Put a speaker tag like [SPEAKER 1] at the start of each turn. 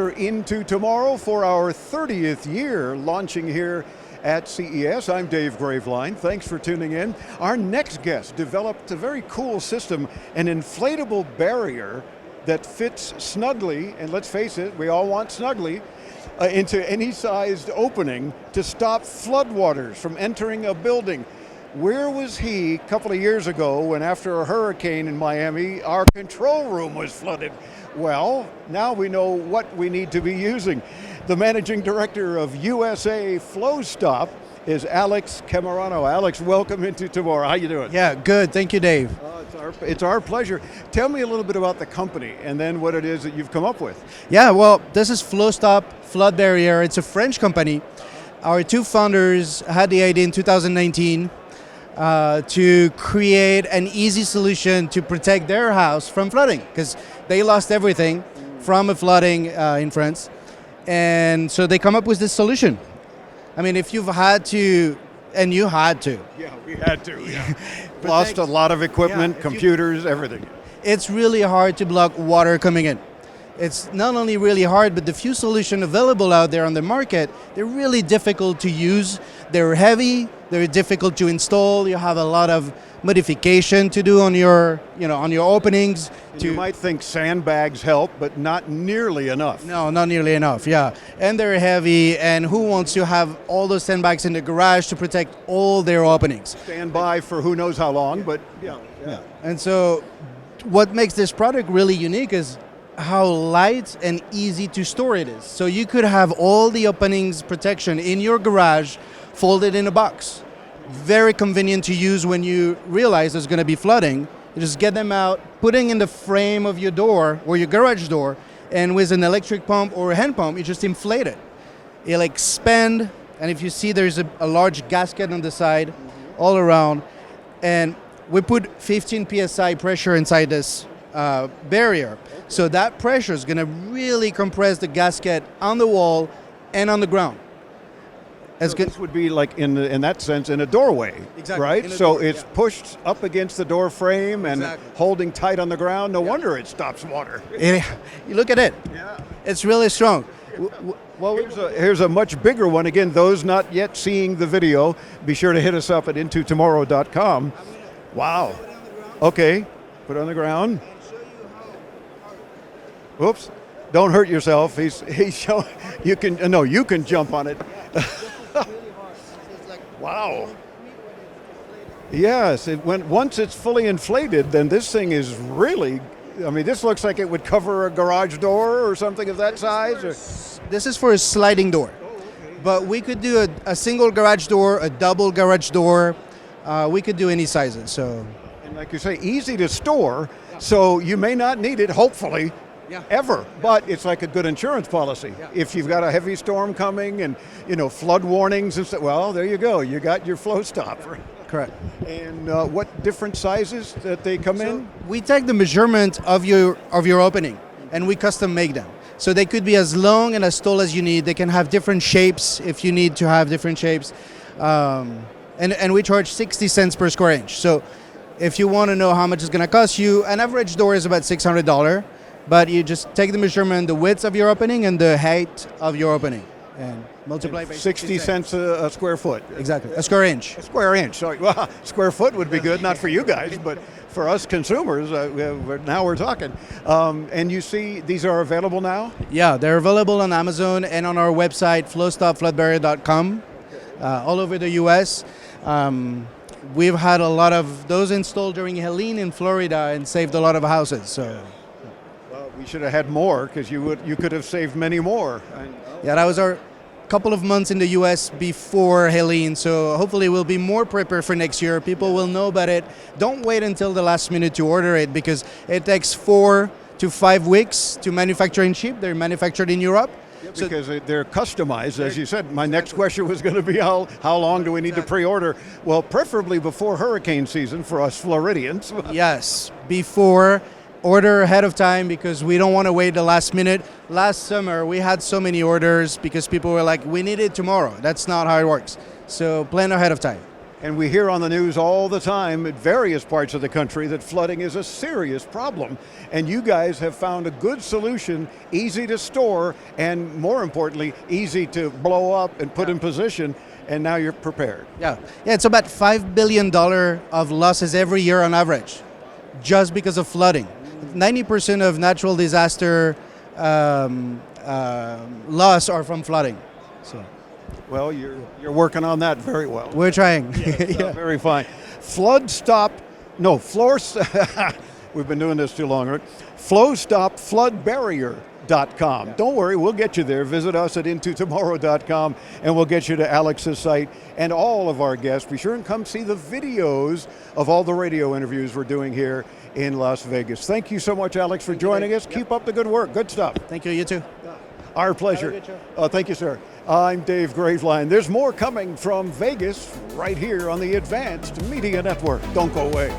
[SPEAKER 1] another Into Tomorrow for our 30th year launching here at CES. I'm Dave Graveline. Thanks for tuning in. Our next guest developed a very cool system, an inflatable barrier that fits snugly, and let's face it, we all want snugly, into any sized opening to stop floodwaters from entering a building. Where was he a couple of years ago when after a hurricane in Miami, our control room was flooded? Well, now we know what we need to be using. The managing director of USA Flowstop is Alex Cammarano. Alex, welcome into tomorrow. How you doing?
[SPEAKER 2] Yeah, good. Thank you, Dave.
[SPEAKER 1] It's our pleasure. Tell me a little bit about the company and then what it is that you've come up with.
[SPEAKER 2] Yeah, well, this is Flowstop Flood Barrier. It's a French company. Our two founders had the idea in 2019 to create an easy solution to protect their house from flooding because they lost everything from a flooding in France. And so they come up with this solution. I mean, if you've had to, and you had to.
[SPEAKER 1] Yeah, we had to. Yeah. Lost a lot of equipment, computers, everything.
[SPEAKER 2] It's really hard to block water coming in. It's not only really hard, but the few solutions available out there on the market, they're really difficult to use. They're heavy, they're difficult to install. You have a lot of modification to do on your, on your openings.
[SPEAKER 1] You might think sandbags help, but not nearly enough.
[SPEAKER 2] No, not nearly enough, yeah. And they're heavy, and who wants to have all those sandbags in the garage to protect all their openings?
[SPEAKER 1] Stand by for who knows how long, but yeah.
[SPEAKER 2] And so what makes this product really unique is how light and easy to store it is. So you could have all the openings protection in your garage folded in a box. Very convenient to use when you realize there's going to be flooding. You just get them out, putting in the frame of your door or your garage door, and with an electric pump or a hand pump, you just inflate it. It'll expand, and if you see there's a large gasket on the side, all around, and we put 15 psi pressure inside this barrier. So that pressure is going to really compress the gasket on the wall and on the ground.
[SPEAKER 1] So this would be like, in that sense, in a doorway,
[SPEAKER 2] exactly,
[SPEAKER 1] right? So it's pushed up against the door frame and holding tight on the ground. No wonder it stops water.
[SPEAKER 2] You look at it. Yeah. It's really strong.
[SPEAKER 1] Here's a much bigger one. Again, those not yet seeing the video, be sure to hit us up at intotomorrow.com. Wow. Okay, put it on the ground. Oops, don't hurt yourself. He's showing, you can jump on it. Wow. Yes, once it's fully inflated, then this thing is really, this looks like it would cover a garage door or something of that size.
[SPEAKER 2] This is for a sliding door. But we could do a single garage door, a double garage door. We could do any sizes. So.
[SPEAKER 1] And like you say, easy to store, so you may not need it, hopefully, ever. But it's like a good insurance policy. If you've got a heavy storm coming and, flood warnings and stuff, well, there you go. You got your Flowstop.
[SPEAKER 2] Correct.
[SPEAKER 1] And what different sizes that they come in?
[SPEAKER 2] We take the measurement of your opening and we custom make them. So they could be as long and as tall as you need. They can have different shapes if you need to have different shapes. And we charge 60 cents per square inch. So if you want to know how much it's going to cost you, an average door is about $600, but you just take the measurement, the width of your opening and the height of your opening, and multiply by
[SPEAKER 1] 60 cents a square foot.
[SPEAKER 2] Exactly, a square inch.
[SPEAKER 1] A square inch, sorry. Well, square foot would be good, not for you guys, but for us consumers, now we're talking. And you see, these are available now?
[SPEAKER 2] Yeah, they're available on Amazon and on our website, flowstopfloodbarrier.com, all over the US. We've had a lot of those installed during Helene in Florida and saved a lot of houses. So,
[SPEAKER 1] well, we should have had more because you could have saved many more.
[SPEAKER 2] Yeah, that was our couple of months in the U.S. before Helene. So hopefully we'll be more prepared for next year. People will know about it. Don't wait until the last minute to order it because it takes 4 to 5 weeks to manufacture and ship. They're manufactured in Europe.
[SPEAKER 1] Because they're customized, as you said. My next question was going to be how long do we need to pre-order? Well, preferably before hurricane season for us Floridians.
[SPEAKER 2] Yes, before. Order ahead of time because we don't want to wait the last minute. Last summer, we had so many orders because people were like, we need it tomorrow. That's not how it works. So plan ahead of time.
[SPEAKER 1] And we hear on the news all the time at various parts of the country that flooding is a serious problem. And you guys have found a good solution, easy to store, and more importantly, easy to blow up and put in position, and now you're prepared.
[SPEAKER 2] Yeah, it's about $5 billion of losses every year on average, just because of flooding. 90% of natural disaster loss are from flooding. So.
[SPEAKER 1] Well, you're working on that very well.
[SPEAKER 2] We're trying.
[SPEAKER 1] Yeah. Very fine. Flowstop, we've been doing this too long, right? Flowstop.floodbarrier.com. Don't worry, we'll get you there. Visit us at intotomorrow.com and we'll get you to Alex's site and all of our guests. Be sure and come see the videos of all the radio interviews we're doing here in Las Vegas. Thank you so much, Alex, for joining us. Keep up the good work. Good stuff.
[SPEAKER 2] Thank you, you too.
[SPEAKER 1] Our pleasure. Thank you, sir. I'm Dave Graveline. There's more coming from Vegas right here on the Advanced Media Network. Don't go away.